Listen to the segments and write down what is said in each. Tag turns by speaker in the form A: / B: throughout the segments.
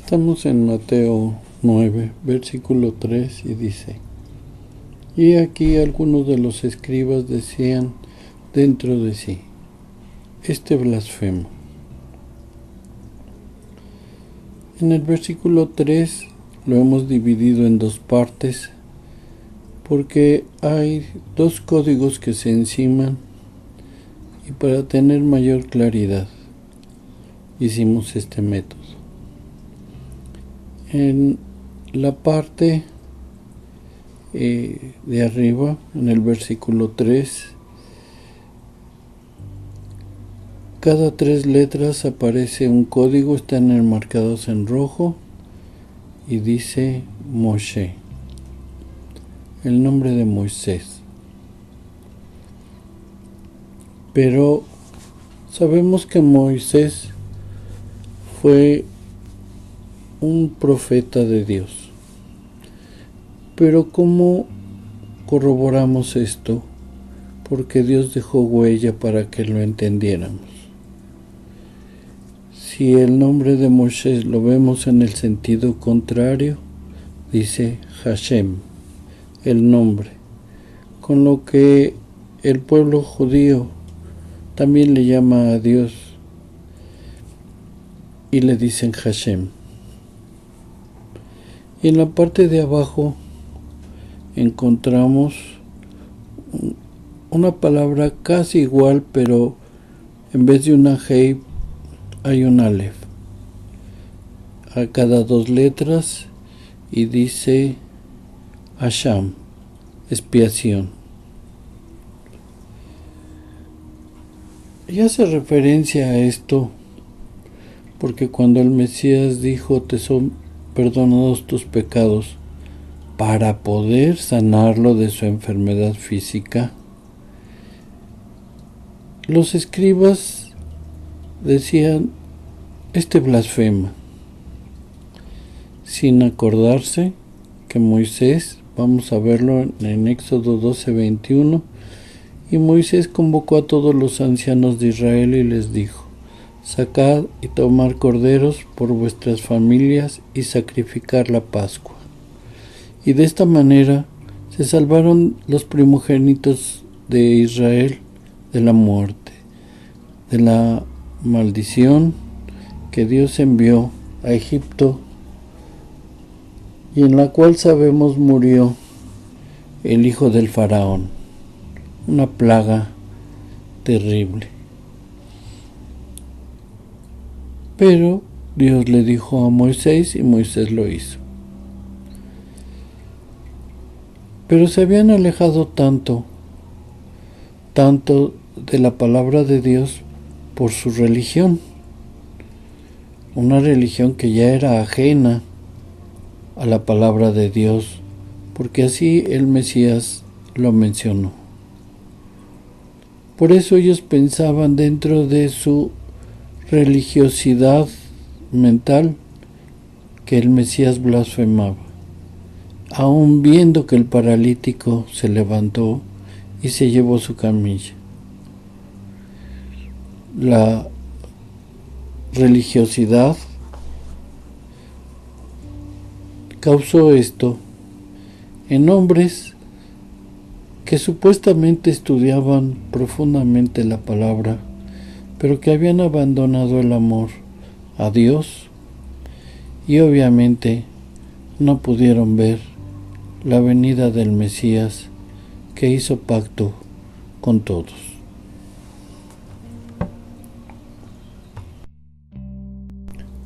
A: Estamos en Mateo 9, versículo 3, y dice: Y aquí algunos de los escribas decían dentro de sí: este blasfemo. En el versículo 3 lo hemos dividido en dos partes, porque hay dos códigos que se enciman, y para tener mayor claridad hicimos este método. En la parte de arriba, en el versículo 3, cada 3 letras aparece un código, están enmarcados en rojo y dice Moshe, el nombre de Moisés. Pero sabemos que Moisés fue un profeta de Dios. Pero ¿cómo corroboramos esto? Porque Dios dejó huella para que lo entendiéramos. Si el nombre de Moisés lo vemos en el sentido contrario, dice Hashem, el nombre, con lo que el pueblo judío también le llama a Dios y le dicen Hashem. Y en la parte de abajo encontramos una palabra casi igual, pero en vez de una Hei hay un Aleph a cada 2 letras y dice Asham, expiación. Y hace referencia a esto porque cuando el Mesías dijo: te son perdonados tus pecados, para poder sanarlo de su enfermedad física, los escribas decían: este blasfema, sin acordarse que Moisés, vamos a verlo en Éxodo 12:21, y Moisés convocó a todos los ancianos de Israel y les dijo: sacad y tomad corderos por vuestras familias y sacrificar la Pascua. Y de esta manera se salvaron los primogénitos de Israel de la muerte, de la maldición que Dios envió a Egipto, y en la cual sabemos murió el hijo del faraón, una plaga terrible. Pero Dios le dijo a Moisés y Moisés lo hizo. Pero se habían alejado tanto de la palabra de Dios por su religión, una religión que ya era ajena a la palabra de Dios, porque así el Mesías lo mencionó. Por eso ellos pensaban dentro de su religiosidad mental que el Mesías blasfemaba, aun viendo que el paralítico se levantó y se llevó su camilla. La religiosidad causó esto en hombres que supuestamente estudiaban profundamente la palabra, pero que habían abandonado el amor a Dios y obviamente no pudieron ver la venida del Mesías que hizo pacto con todos.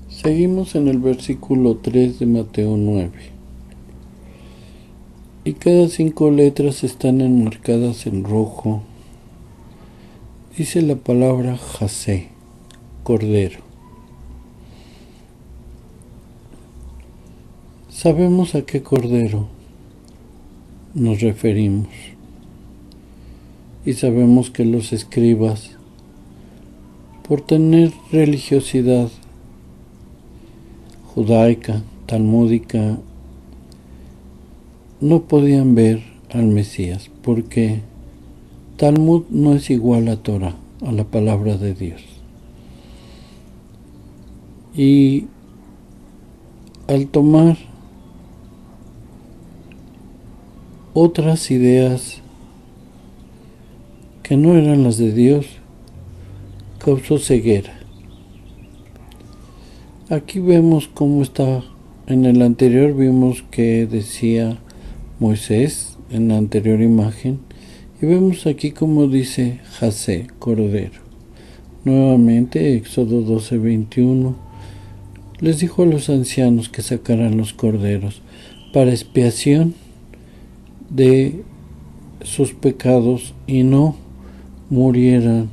A: Seguimos en el versículo 3 de Mateo 9. Y cada 5 letras están enmarcadas en rojo. Dice la palabra Jasé, cordero. Sabemos a qué cordero nos referimos. Y sabemos que los escribas, por tener religiosidad judaica, talmúdica, no podían ver al Mesías, porque Talmud no es igual a Torah, a la palabra de Dios. Y al tomar otras ideas que no eran las de Dios, causó ceguera. Aquí vemos cómo está. En el anterior vimos que decía Moisés, en la anterior imagen, y vemos aquí como dice Jasé, cordero. Nuevamente, Éxodo 12:21, les dijo a los ancianos que sacaran los corderos para expiación de sus pecados y no murieran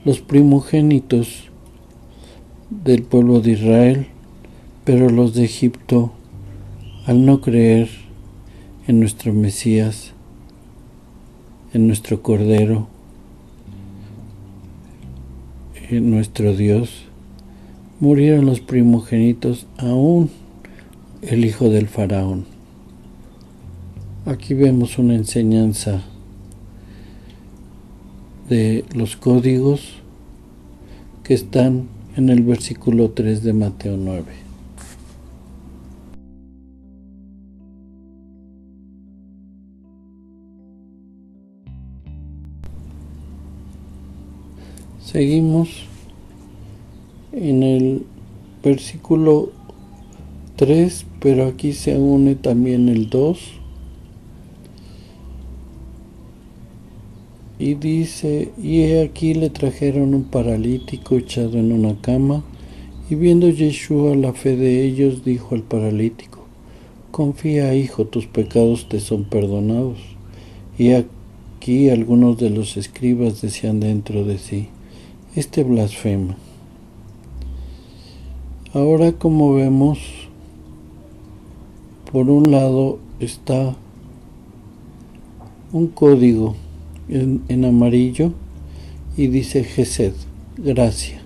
A: los primogénitos del pueblo de Israel, pero los de Egipto, al no creer en nuestro Mesías, en nuestro Cordero, en nuestro Dios, murieron los primogénitos, aún el hijo del faraón. Aquí vemos una enseñanza de los códigos que están en el versículo 3 de Mateo 9. Seguimos en el versículo 3, pero aquí se une también el 2. Y dice, y he aquí le trajeron un paralítico echado en una cama, y viendo Yeshua la fe de ellos, dijo al paralítico, confía, hijo, tus pecados te son perdonados. Y aquí algunos de los escribas decían dentro de sí, este blasfema. Ahora, como vemos, por un lado está un código en amarillo y dice Gesed, gracia.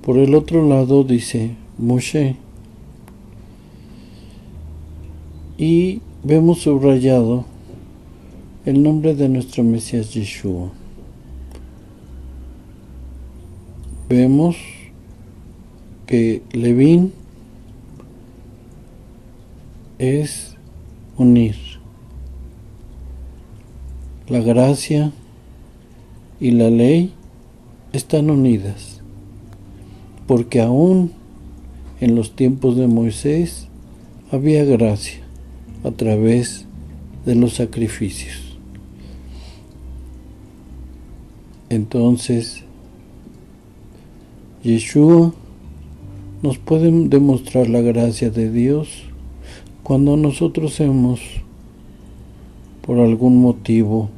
A: Por el otro lado dice Moshe. Y vemos subrayado el nombre de nuestro Mesías Yeshua. Vemos que Levín es unir. La gracia y la ley están unidas, porque aún en los tiempos de Moisés había gracia a través de los sacrificios. Entonces, Yeshua nos puede demostrar la gracia de Dios cuando nosotros hemos, por algún motivo,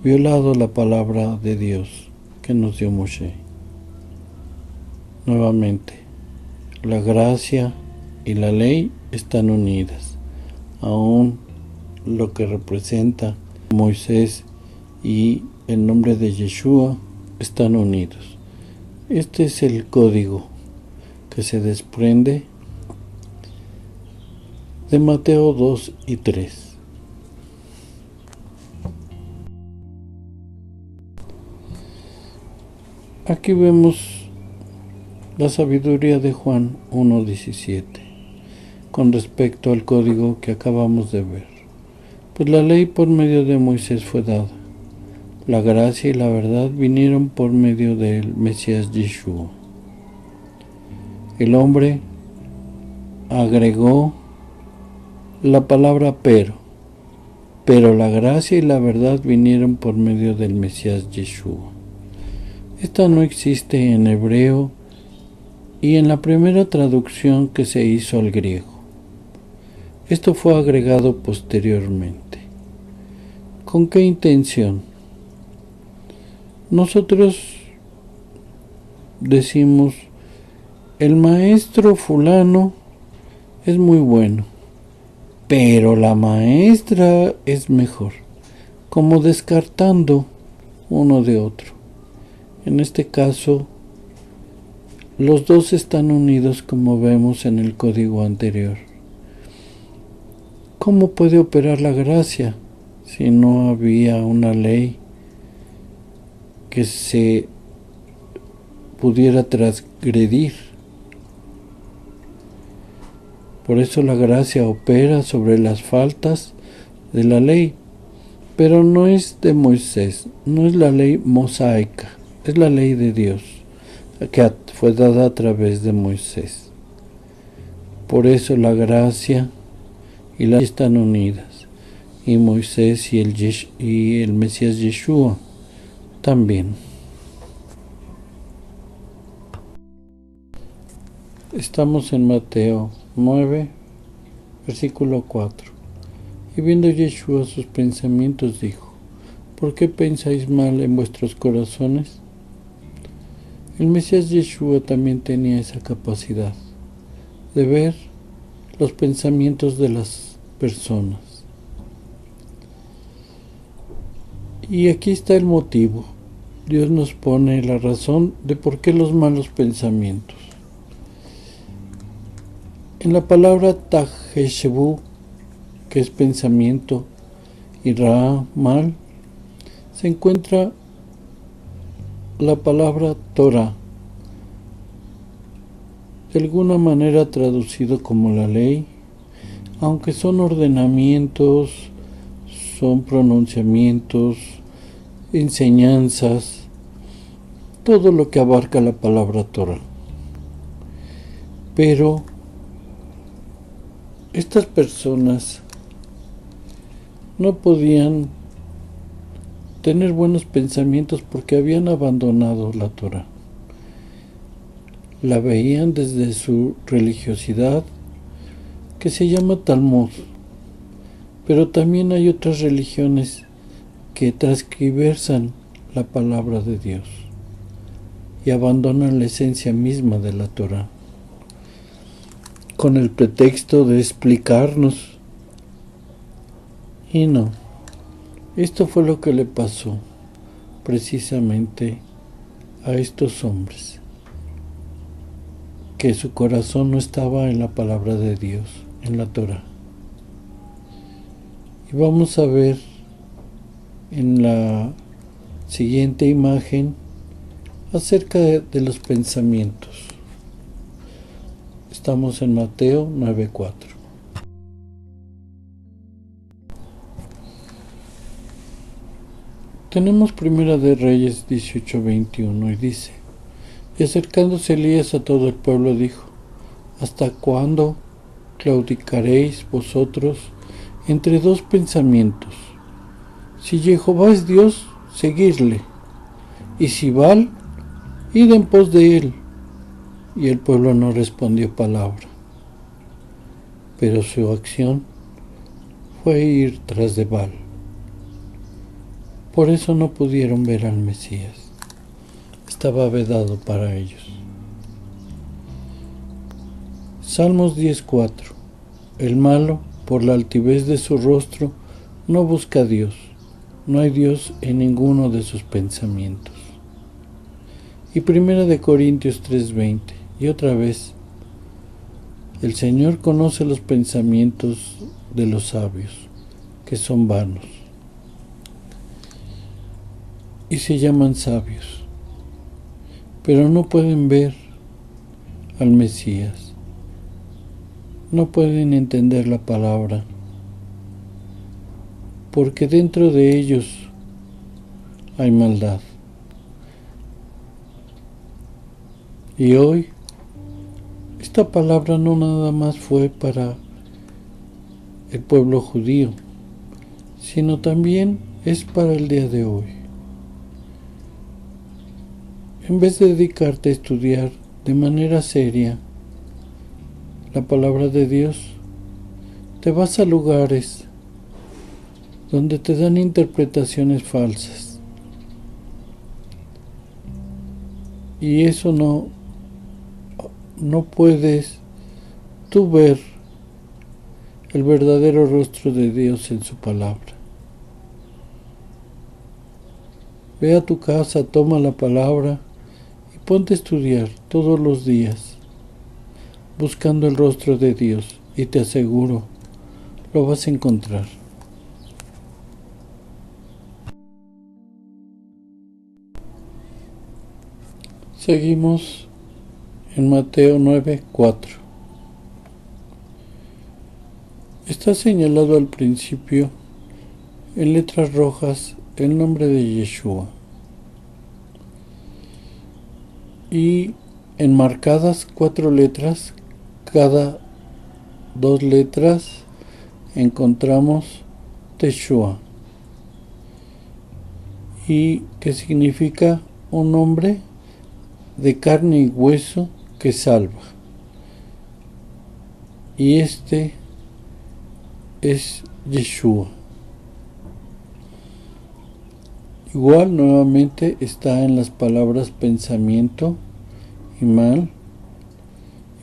A: violado la palabra de Dios que nos dio Moshe. Nuevamente, la gracia y la ley están unidas. Aún lo que representa Moisés y el nombre de Yeshua están unidos. Este es el código que se desprende de Mateo 2 y 3. Aquí vemos la sabiduría de Juan 1:17 con respecto al código que acabamos de ver. Pues la ley por medio de Moisés fue dada. La gracia y la verdad vinieron por medio del Mesías Yeshua. El hombre agregó la palabra pero la gracia y la verdad vinieron por medio del Mesías Yeshua. Esta no existe en hebreo y en la primera traducción que se hizo al griego. Esto fue agregado posteriormente. ¿Con qué intención? Nosotros decimos, el maestro fulano es muy bueno, pero la maestra es mejor, como descartando uno de otro. En este caso, los dos están unidos como vemos en el código anterior. ¿Cómo puede operar la gracia si no había una ley que se pudiera transgredir? Por eso la gracia opera sobre las faltas de la ley, pero no es de Moisés, no es la ley mosaica, es la ley de Dios, que fue dada a través de Moisés. Por eso la gracia y la ley están unidas, y Moisés y el Mesías Yeshua también. Estamos en Mateo 9, versículo 4. Y viendo Yeshua sus pensamientos dijo: ¿por qué pensáis mal en vuestros corazones? El Mesías Yeshua también tenía esa capacidad de ver los pensamientos de las personas. Y aquí está el motivo. Dios nos pone la razón de por qué los malos pensamientos. En la palabra Taheshebu, que es pensamiento, y Ra, mal, se encuentra la palabra Torah, de alguna manera traducido como la ley, aunque son ordenamientos, son pronunciamientos, enseñanzas, todo lo que abarca la palabra Torah. Pero estas personas no podían tener buenos pensamientos porque habían abandonado la Torah. La veían desde su religiosidad, que se llama Talmud, pero también hay otras religiones que transgiversan la palabra de Dios y abandonan la esencia misma de la Torah, con el pretexto de explicarnos. Y no, esto fue lo que le pasó precisamente a estos hombres, que su corazón no estaba en la palabra de Dios, en la Torah. Y vamos a ver en la siguiente imagen acerca de los pensamientos. Estamos en Mateo 9:4. Tenemos Primera de Reyes 18:21 y dice: y acercándose Elías a todo el pueblo dijo: ¿hasta cuándo claudicaréis vosotros entre dos pensamientos? Si Jehová es Dios, seguidle, y si Baal, id en pos de él. Y el pueblo no respondió palabra, pero su acción fue ir tras de Baal. Por eso no pudieron ver al Mesías. Estaba vedado para ellos. Salmos 10:4. El malo, por la altivez de su rostro, no busca a Dios. No hay Dios en ninguno de sus pensamientos. Y Primera de Corintios 3:20. Y otra vez, el Señor conoce los pensamientos de los sabios, que son vanos, y se llaman sabios, pero no pueden ver al Mesías, no pueden entender la palabra, porque dentro de ellos hay maldad. Y hoy, esta palabra no nada más fue para el pueblo judío, sino también es para el día de hoy. En vez de dedicarte a estudiar de manera seria la palabra de Dios, te vas a lugares donde te dan interpretaciones falsas. Y eso no puedes tú ver el verdadero rostro de Dios en su palabra. Ve a tu casa, toma la palabra y ponte a estudiar todos los días, buscando el rostro de Dios, y te aseguro, lo vas a encontrar. Seguimos en Mateo 9:4. está señalado al principio en letras rojas el nombre de Yeshua y enmarcadas 4 letras. Cada 2 letras encontramos Teshua, y que significa un hombre de carne y hueso que salva. Y este es Yeshua. Igual nuevamente está en las palabras pensamiento y mal.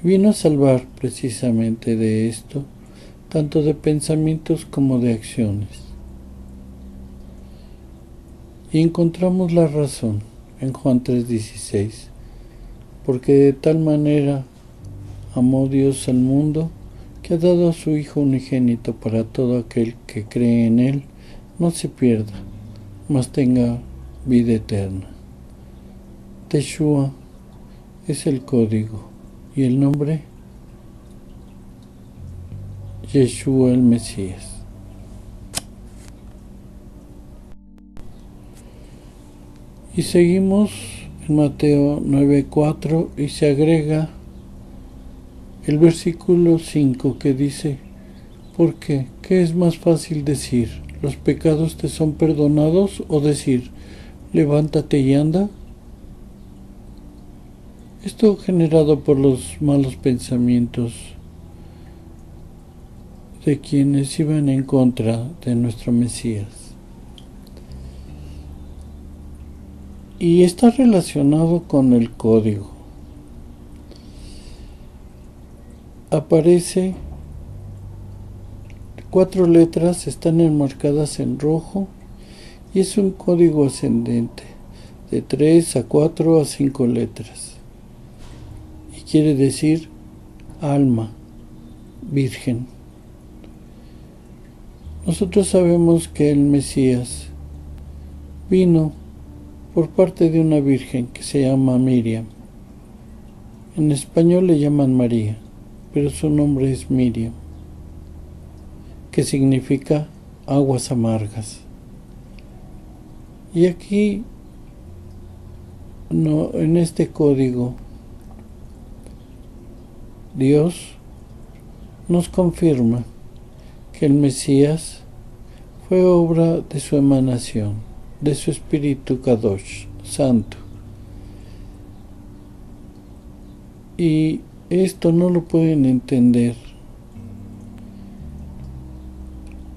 A: Vino a salvar precisamente de esto, tanto de pensamientos como de acciones. Y encontramos la razón en Juan 3:16, porque de tal manera amó Dios al mundo que ha dado a su Hijo unigénito para todo aquel que cree en Él no se pierda, mas tenga vida eterna. Teshua es el código y el nombre Yeshua el Mesías. Y seguimos en Mateo 9:4 y se agrega el versículo 5 que dice: ¿por qué? ¿Qué es más fácil decir? ¿Los pecados te son perdonados? ¿O decir, levántate y anda? Esto generado por los malos pensamientos de quienes iban en contra de nuestro Mesías. Y está relacionado con el código. Aparece 4 letras, están enmarcadas en rojo y es un código ascendente de 3 a 4 a 5 letras. Y quiere decir alma, virgen. Nosotros sabemos que el Mesías vino por parte de una virgen que se llama Miriam. En español le llaman María, pero su nombre es Miriam, que significa aguas amargas. Y aquí, en este código, Dios nos confirma que el Mesías fue obra de su emanación, de su Espíritu Kadosh, Santo. Y esto no lo pueden entender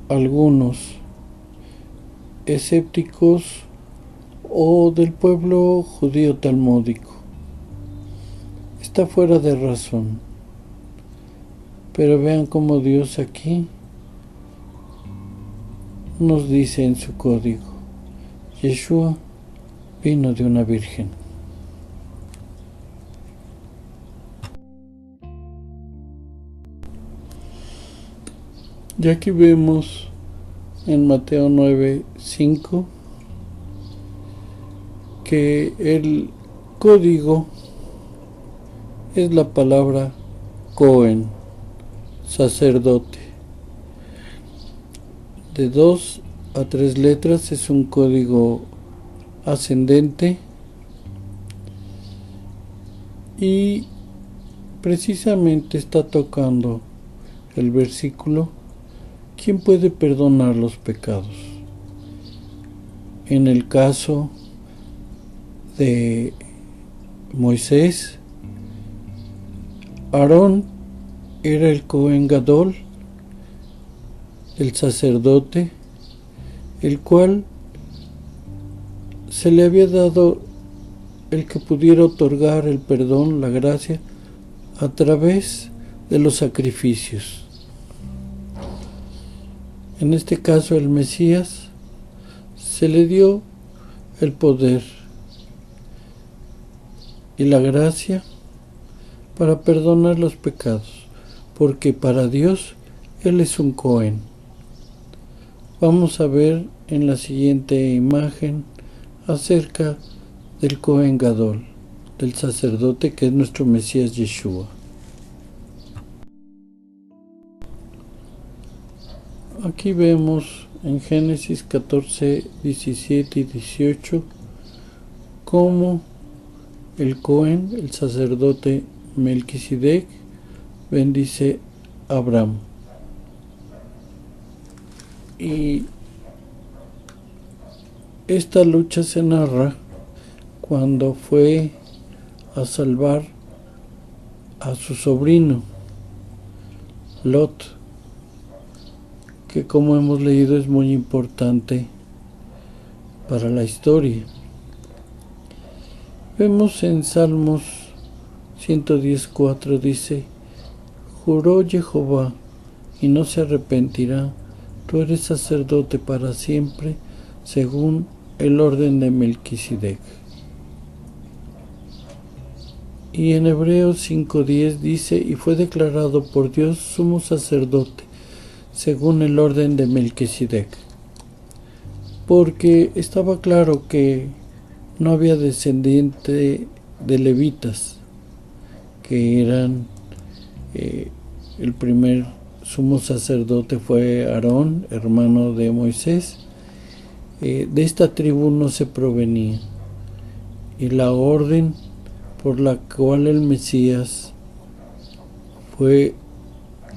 A: algunos escépticos o del pueblo judío talmúdico. Está fuera de razón. Pero vean cómo Dios aquí nos dice en su código: Yeshua vino de una virgen. Y aquí vemos en Mateo 9:5 que el código es la palabra Cohen, sacerdote. De 2 a 3 letras, es un código ascendente y precisamente está tocando el versículo: ¿quién puede perdonar los pecados? En el caso de Moisés, Aarón era el Cohen Gadol, el sacerdote, el cual se le había dado el que pudiera otorgar el perdón, la gracia, a través de los sacrificios. En este caso, el Mesías se le dio el poder y la gracia para perdonar los pecados, porque para Dios Él es un Cohen. Vamos a ver en la siguiente imagen acerca del Cohen Gadol, del sacerdote que es nuestro Mesías Yeshua. Aquí vemos en Génesis 14, 17 y 18 cómo el Cohen, el sacerdote Melquisedec, bendice a Abraham. Y esta lucha se narra cuando fue a salvar a su sobrino Lot, que como hemos leído es muy importante para la historia. Vemos en Salmos 110:4 dice: juró Jehová y no se arrepentirá, tú eres sacerdote para siempre, según el orden de Melquisedec. Y en Hebreos 5:10 dice: y fue declarado por Dios sumo sacerdote, según el orden de Melquisedec. Porque estaba claro que no había descendiente de levitas, que eran el primer sumo sacerdote fue Aarón, hermano de Moisés. De esta tribu no se provenía, y la orden por la cual el Mesías fue,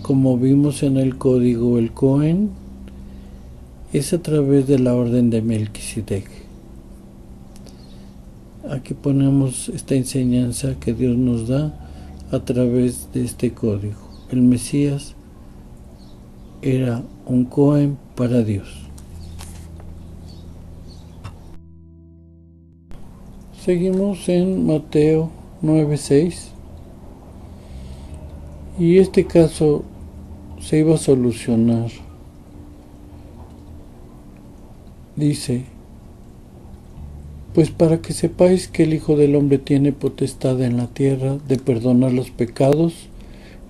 A: como vimos en el código, el Cohen, es a través de la orden de Melquisedec. Aquí ponemos esta enseñanza que Dios nos da a través de este código. El Mesías era un Cohen para Dios. Seguimos en Mateo 9:6, y este caso se iba a solucionar. Dice: pues para que sepáis que el Hijo del Hombre tiene potestad en la tierra de perdonar los pecados,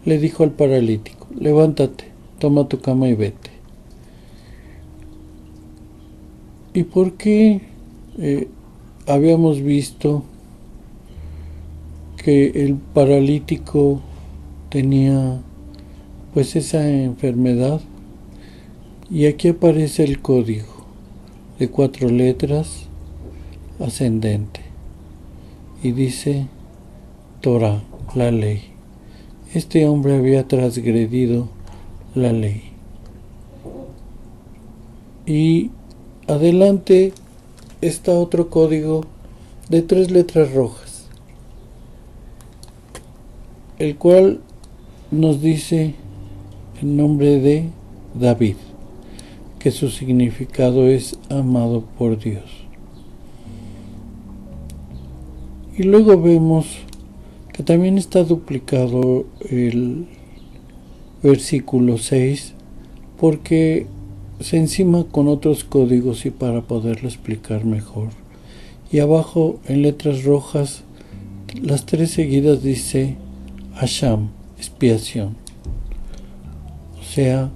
A: le dijo al paralítico: levántate, toma tu cama y vete. ¿Y por qué habíamos visto que el paralítico tenía pues esa enfermedad? Y aquí aparece el código de 4 letras ascendente y dice Torah, la ley. Este hombre había transgredido la ley. Y adelante está otro código de 3 letras rojas, el cual nos dice el nombre de David, que su significado es amado por Dios. Y luego vemos que también está duplicado el versículo 6, porque se encima con otros códigos y para poderlo explicar mejor. Y abajo en letras rojas, las 3 seguidas dice Hasham, expiación. O sea,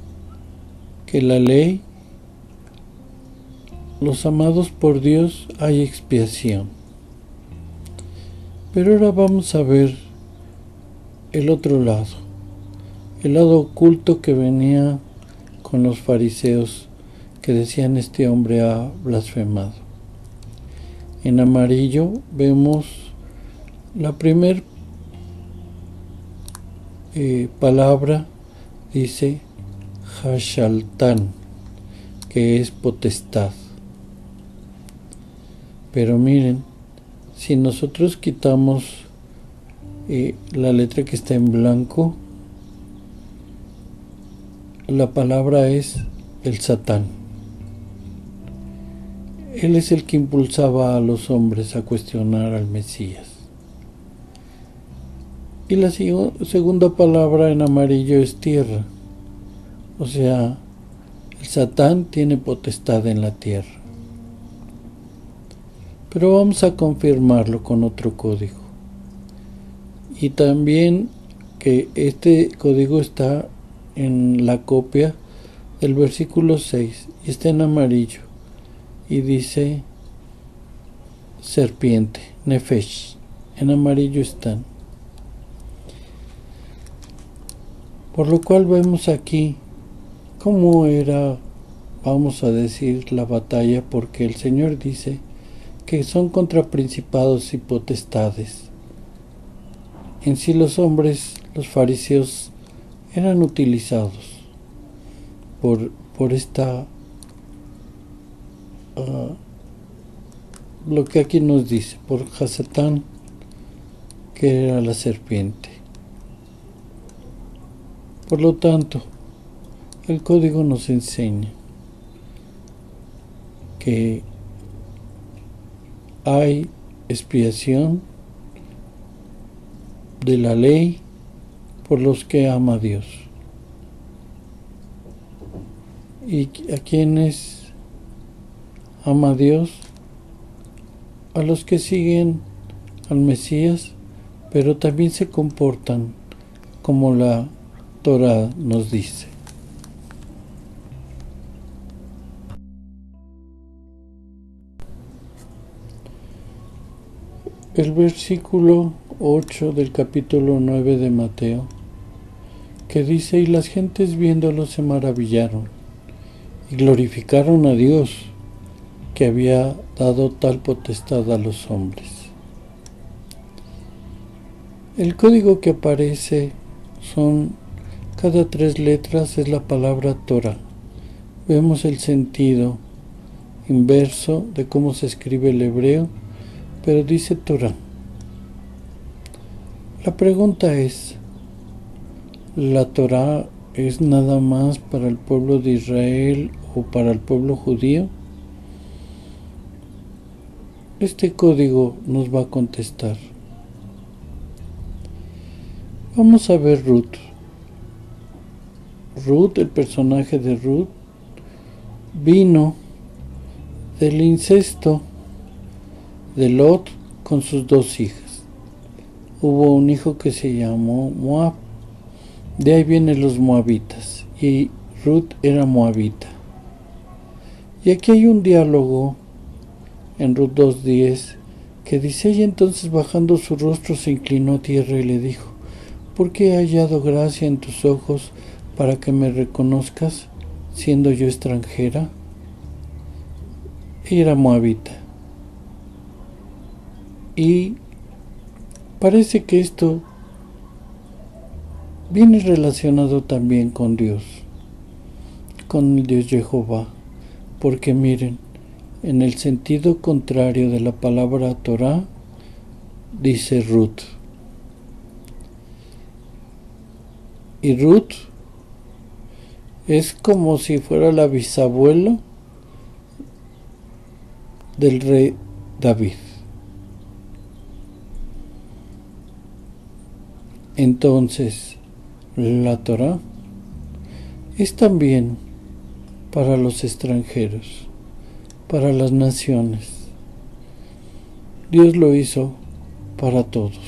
A: que la ley, los amados por Dios, hay expiación. Pero ahora vamos a ver el otro lado, el lado oculto que venía con los fariseos, que decían: este hombre ha blasfemado. En amarillo vemos la primer palabra, dice Hashaltán, que es potestad. Pero miren, si nosotros quitamos la letra que está en blanco, la palabra es el Satán. Él es el que impulsaba a los hombres a cuestionar al Mesías. Y la segunda palabra en amarillo es tierra. O sea, el Satán tiene potestad en la tierra. Pero vamos a confirmarlo con otro código. Y también que este código está en la copia del versículo 6 y está en amarillo y dice serpiente, Nefesh. En amarillo están. Por lo cual vemos aquí cómo era, vamos a decir, la batalla, porque el Señor dice que son contra principados y potestades. En sí los hombres, los fariseos, eran utilizados por esta, lo que aquí nos dice, por Hasatán, que era la serpiente. Por lo tanto, el código nos enseña que hay expiación de la ley por los que ama a Dios. ¿Y a quienes ama a Dios? A los que siguen al Mesías, pero también se comportan como la Torá nos dice. El versículo 8 del capítulo 9 de Mateo, que dice: y las gentes viéndolo se maravillaron y glorificaron a Dios, que había dado tal potestad a los hombres. El código que aparece son cada 3 letras, es la palabra Torah. Vemos el sentido inverso de cómo se escribe el hebreo, pero dice Torah. La pregunta es, ¿la Torah es nada más para el pueblo de Israel o para el pueblo judío? Este código nos va a contestar. Vamos a ver Ruth. Ruth, el personaje de Ruth, vino del incesto de Lot con sus 2 hijas. Hubo un hijo que se llamó Moab. De ahí vienen los moabitas. Y Ruth era moabita. Y aquí hay un diálogo en Ruth 2:10 que dice: y entonces bajando su rostro se inclinó a tierra y le dijo: ¿por qué he hallado gracia en tus ojos para que me reconozcas, siendo yo extranjera? Ella era moabita. Y parece que esto viene relacionado también con Dios, con el Dios Jehová, porque miren, en el sentido contrario de la palabra Torah, dice Ruth. Y Ruth es como si fuera la bisabuelo del rey David. Entonces, la Torah es también para los extranjeros, para las naciones. Dios lo hizo para todos.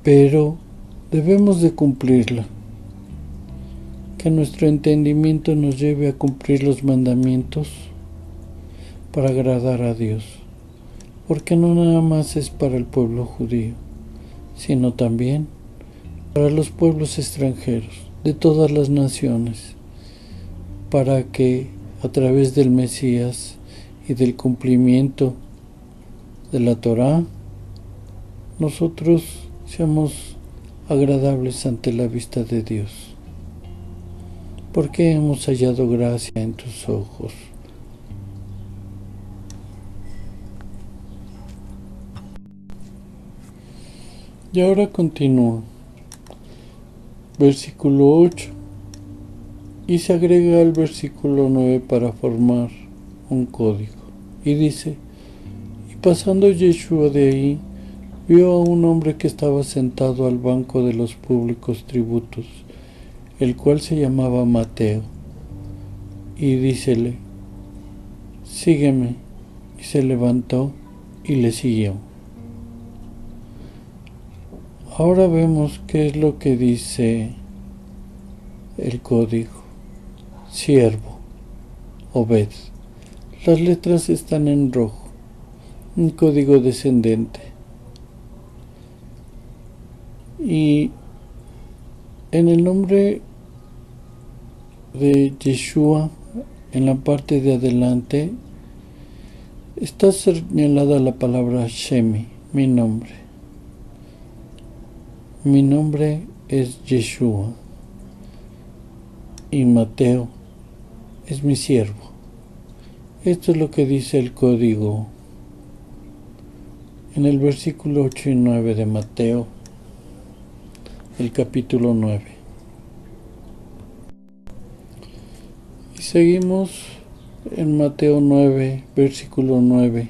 A: Pero debemos de cumplirla. Que nuestro entendimiento nos lleve a cumplir los mandamientos para agradar a Dios. Porque no nada más es para el pueblo judío, sino también para los pueblos extranjeros de todas las naciones, para que a través del Mesías y del cumplimiento de la Torá, nosotros seamos agradables ante la vista de Dios. Porque hemos hallado gracia en tus ojos. Y ahora continúa. Versículo 8. Y se agrega al versículo 9 para formar un código. Y dice: y pasando Yeshua de ahí, vio a un hombre que estaba sentado al banco de los públicos tributos, el cual se llamaba Mateo. Y dícele: sígueme. Y se levantó y le siguió. Ahora vemos qué es lo que dice el código. Siervo, Obed. Las letras están en rojo. Un código descendente. Y En el nombre de Yeshua, en la parte de adelante, está señalada la palabra Shemi, mi nombre. Mi nombre es Yeshua y Mateo es mi siervo. Esto es lo que dice el código en el versículo 8 y 9 de Mateo, el capítulo 9. Y seguimos en Mateo 9, versículo 9.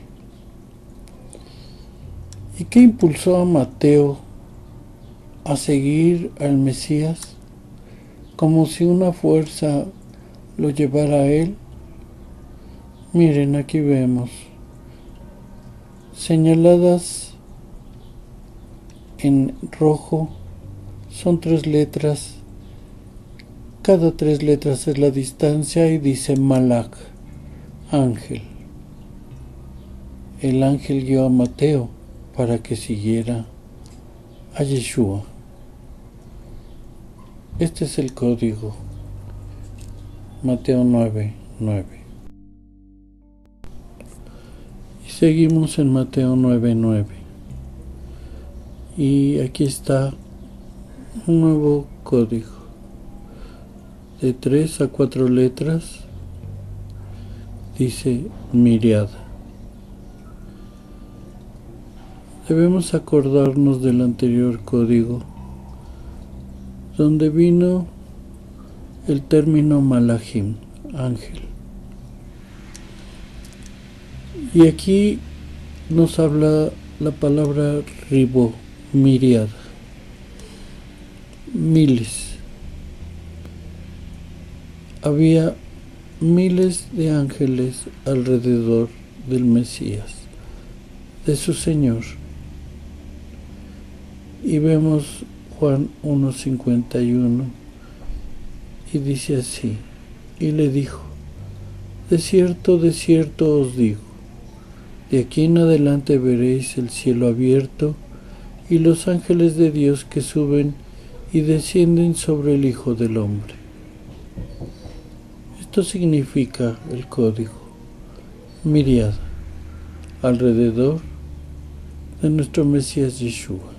A: ¿Y qué impulsó a Mateo a seguir al Mesías? Como si una fuerza lo llevara a él. Miren, aquí vemos señaladas en rojo, son 3 letras. Cada 3 letras es la distancia y dice Malach, ángel. El ángel guió a Mateo para que siguiera a Yeshua. Este es el código. Mateo 9, 9. Y seguimos en Mateo 9, 9. Y aquí está un nuevo código de 3 a 4 letras. Dice miriada. Debemos acordarnos del anterior código, donde vino el término malachim, ángel. Y aquí nos habla la palabra ribo, miriada, miles. Había miles de ángeles alrededor del Mesías, de su Señor. Y vemos Juan 1:51 y dice así, y le dijo, de cierto os digo, de aquí en adelante veréis el cielo abierto y los ángeles de Dios que suben y descienden sobre el Hijo del Hombre. Esto significa el código, miriada, alrededor de nuestro Mesías Yeshua.